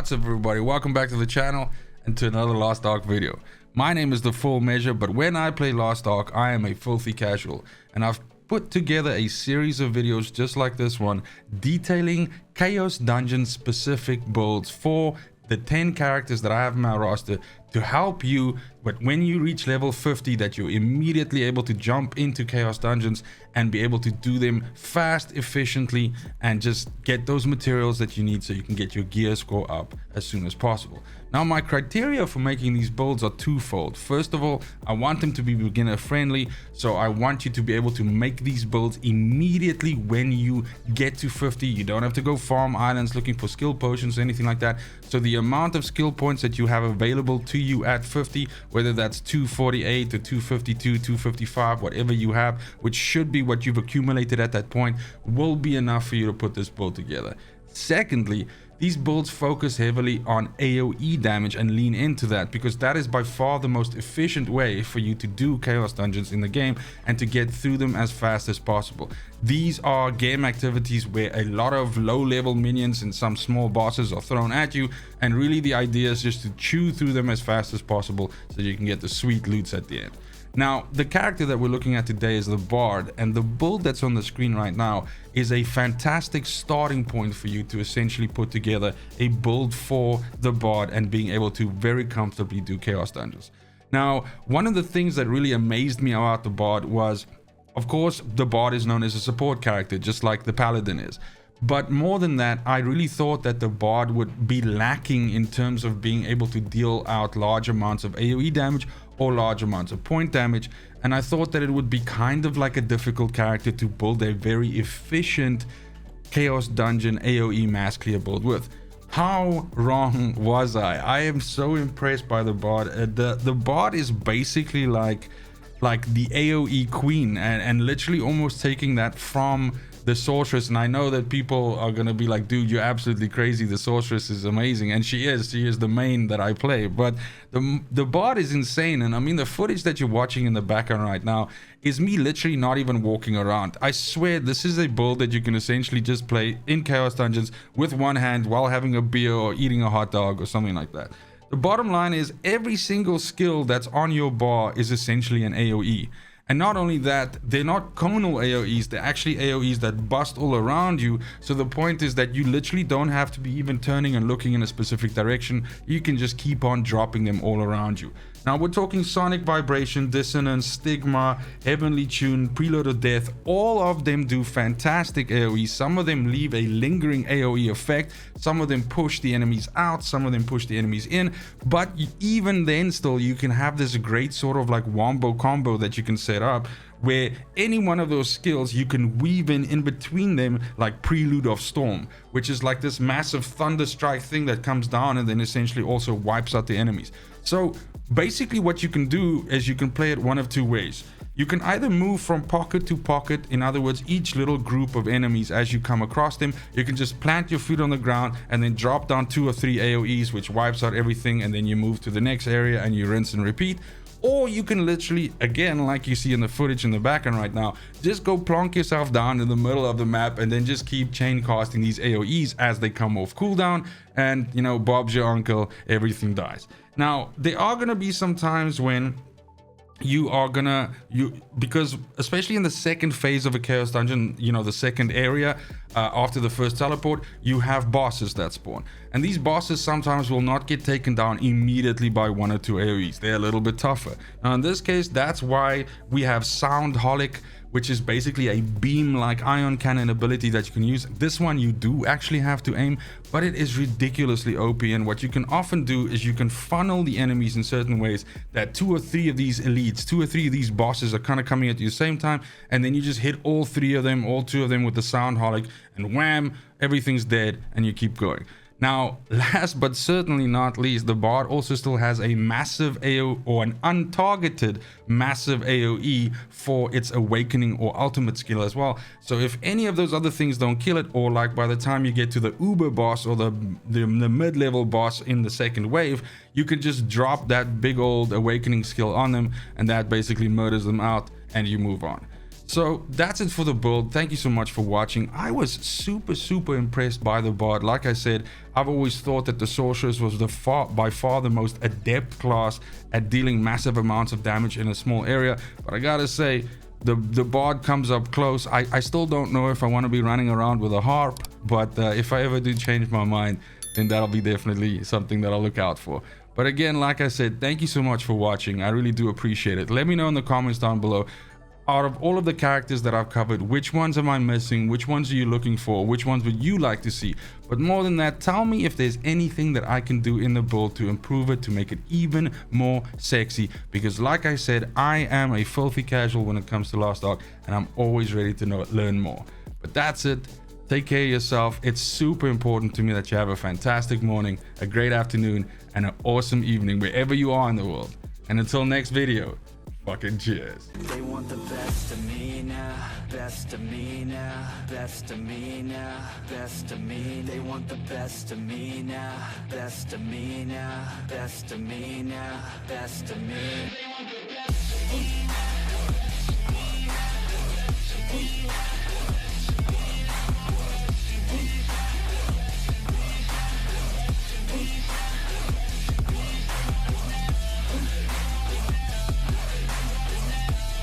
What's up everybody, welcome back to the channel and to another Lost Ark video. My name is The Full Measure, but when I play Lost Ark I am a filthy casual, and I've put together a series of videos just like this one detailing Chaos Dungeon specific builds for the 10 characters that I have in my roster to help you, but when you reach level 50 that you're immediately able to jump into Chaos Dungeons and be able to do them fast, efficiently, and just get those materials that you need so you can get your gear score up as soon as possible. Now my criteria for making these builds are twofold. First of all, I want them to be beginner friendly, so I want you to be able to make these builds immediately when you get to 50. You don't have to go farm islands looking for skill potions or anything like that. So the amount of skill points that you have available to you at 50, whether that's 248 or 252, 255, whatever you have, which should be what you've accumulated at that point, will be enough for you to put this build together. Secondly, these builds focus heavily on AoE damage and lean into that because that is by far the most efficient way for you to do Chaos Dungeons in the game and to get through them as fast as possible. These are game activities where a lot of low level minions and some small bosses are thrown at you, and really the idea is just to chew through them as fast as possible so you can get the sweet loots at the end. Now, the character that we're looking at today is the Bard, and the build that's on the screen right now is a fantastic starting point for you to essentially put together a build for the Bard and being able to very comfortably do Chaos Dungeons. Now, one of the things that really amazed me about the Bard was, of course, the Bard is known as a support character, just like the Paladin is. But more than that, I really thought that the Bard would be lacking in terms of being able to deal out large amounts of AoE damage or large amounts of point damage, and I thought that it would be kind of like a difficult character to build a very efficient Chaos Dungeon AoE mass clear build with. How wrong was I? I am so impressed by the Bard. The Bard is basically like the AoE queen, and literally almost taking that from the Sorceress. And I know that people are gonna be like, dude, you're absolutely crazy, the Sorceress is amazing, and she is the main that I play, but the Bard is insane. And I mean, the footage that you're watching in the background right now is me literally not even walking around. I swear this is a build that you can essentially just play in Chaos Dungeons with one hand while having a beer or eating a hot dog or something like that. The bottom line is every single skill that's on your bar is essentially an AoE. And not only that, they're not conal AoEs, they're actually AoEs that bust all around you. So the point is that you literally don't have to be even turning and looking in a specific direction. You can just keep on dropping them all around you. Now we're talking Sonic Vibration, Dissonance, Stigma, Heavenly Tune, Preload of Death. All of them do fantastic AoE. Some of them leave a lingering AoE effect. Some of them push the enemies out. Some of them push the enemies in. But even then still, you can have this great sort of like wombo combo that you can set up, where any one of those skills you can weave in between them, like Prelude of Storm, which is like this massive thunder strike thing that comes down and then essentially also wipes out the enemies. So basically what you can do is you can play it one of two ways. You can either move from pocket to pocket, in other words, each little group of enemies as you come across them, you can just plant your feet on the ground and then drop down 2 or 3 AoEs, which wipes out everything, and then you move to the next area and you rinse and repeat. Or you can literally, again, like you see in the footage in the background right now, just go plonk yourself down in the middle of the map and then just keep chain casting these AoEs as they come off cooldown, and you know, Bob's your uncle, everything dies. Now, there are gonna be some times when because especially in the second phase of a Chaos Dungeon, you know, the second area after the first teleport, you have bosses that spawn, and these bosses sometimes will not get taken down immediately by 1 or 2 AoEs. They're a little bit tougher. Now in this case, that's why we have Soundholic, which is basically a beam like ion cannon ability that you can use. This one you do actually have to aim, but it is ridiculously OP, and what you can often do is you can funnel the enemies in certain ways that 2 or 3 of these elites, 2 or 3 of these bosses are kind of coming at you at the same time, and then you just hit all 3 of them, all 2 of them with the Soundholic, and wham, everything's dead, and you keep going. Now, last but certainly not least, the Bard also still has a massive AoE, or an untargeted massive AoE for its Awakening or Ultimate skill as well. So if any of those other things don't kill it, or like by the time you get to the Uber boss or the mid-level boss in the second wave, you can just drop that big old Awakening skill on them, and that basically murders them out and you move on. So that's it for the build. Thank you so much for watching. I was super impressed by the bard. Like I said, I've always thought that the sorceress was by far the most adept class at dealing massive amounts of damage in a small area, but I gotta say the bard comes up close. I still don't know if I want to be running around with a harp, but if I ever do change my mind, then that'll be definitely something that I'll look out for. But again, like I said, thank you so much for watching. I really do appreciate it. Let me know in the comments down below, out of all of the characters that I've covered, which ones am I missing? Which ones are you looking for? Which ones would you like to see? But more than that, tell me if there's anything that I can do in the build to improve it, to make it even more sexy. Because like I said, I am a filthy casual when it comes to Lost Ark, and I'm always ready to learn more. But that's it. Take care of yourself. It's super important to me that you have a fantastic morning, a great afternoon, and an awesome evening wherever you are in the world. And until next video, fucking cheers. They want the best of me now, best of me now, best of me now, best of me. They want the best of me now, best of me now, best of me now, best of me.